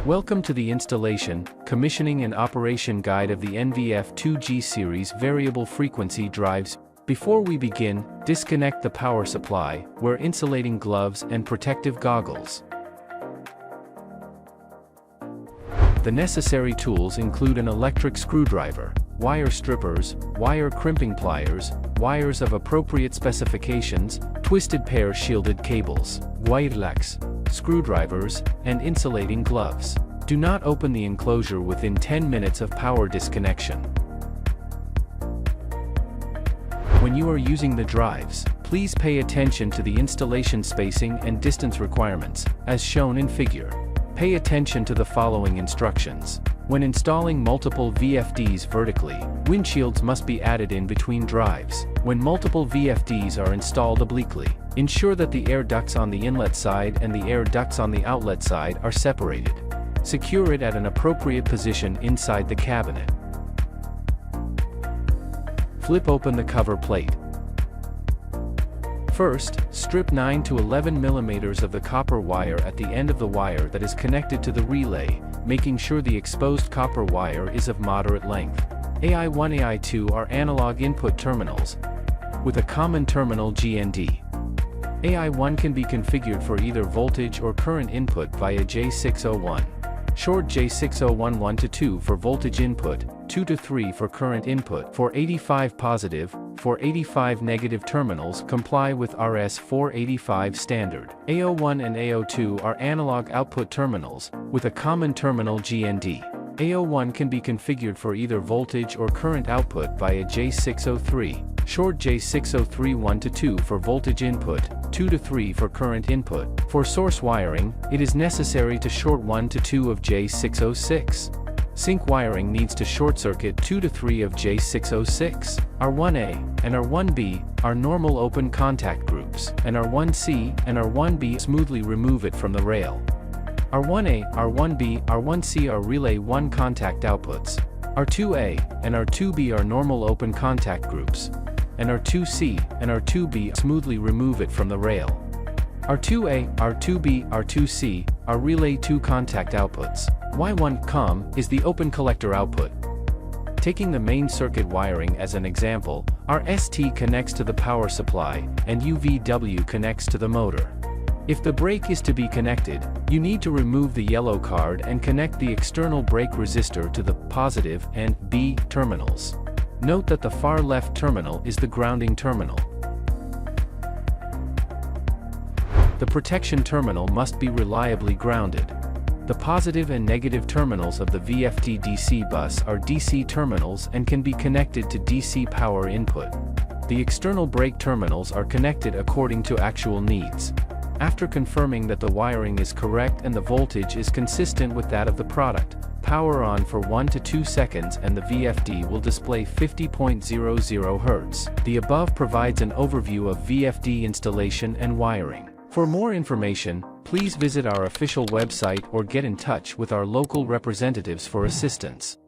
Welcome to the installation, commissioning and operation guide of the NVF2G series variable frequency drives. Before we begin, disconnect the power supply, wear insulating gloves and protective goggles. The necessary tools include an electric screwdriver, wire strippers, wire crimping pliers, wires of appropriate specifications, twisted pair shielded cables, wireless, screwdrivers, and insulating gloves. Do not open the enclosure within 10 minutes of power disconnection. When you are using the drives, please pay attention to the installation spacing and distance requirements, as shown in figure. Pay attention to the following instructions. When installing multiple VFDs vertically, windshields must be added in between drives. When multiple VFDs are installed obliquely, ensure that the air ducts on the inlet side and the air ducts on the outlet side are separated. Secure it at an appropriate position inside the cabinet. Flip open the cover plate. First, strip 9 to 11 mm of the copper wire at the end of the wire that is connected to the relay, making sure the exposed copper wire is of moderate length. AI1 AI2 are analog input terminals, with a common terminal GND. AI1 can be configured for either voltage or current input via J601. Short J601 1 to 2 for voltage input, 2 to 3 for current input. For 85 positive, for 85 negative terminals comply with RS485 standard. AO1 and AO2 are analog output terminals, with a common terminal GND. AO1 can be configured for either voltage or current output via J603. Short J603 1 to 2 for voltage input, 2 to 3 for current input. For source wiring, it is necessary to short 1 to 2 of J606. Sync wiring needs to short circuit 2 to 3 of J606. R1A and R1B are normal open contact groups, and R1C and R1B smoothly remove it from the rail. R1A, R1B, R1C are relay 1 contact outputs. R2A and R2B are normal open contact groups, and R2C and R2B smoothly remove it from the rail. R2A, R2B, R2C are relay 2 contact outputs. Y1 is the open collector output. Taking the main circuit wiring as an example, our ST connects to the power supply, and UVW connects to the motor. If the brake is to be connected, you need to remove the yellow card and connect the external brake resistor to the positive and B terminals. Note that the far left terminal is the grounding terminal. The protection terminal must be reliably grounded. The positive and negative terminals of the VFD DC bus are DC terminals and can be connected to DC power input. The external brake terminals are connected according to actual needs. After confirming that the wiring is correct and the voltage is consistent with that of the product, power on for 1 to 2 seconds and the VFD will display 50.00 Hz. The above provides an overview of VFD installation and wiring. For more information, please visit our official website or get in touch with our local representatives for assistance.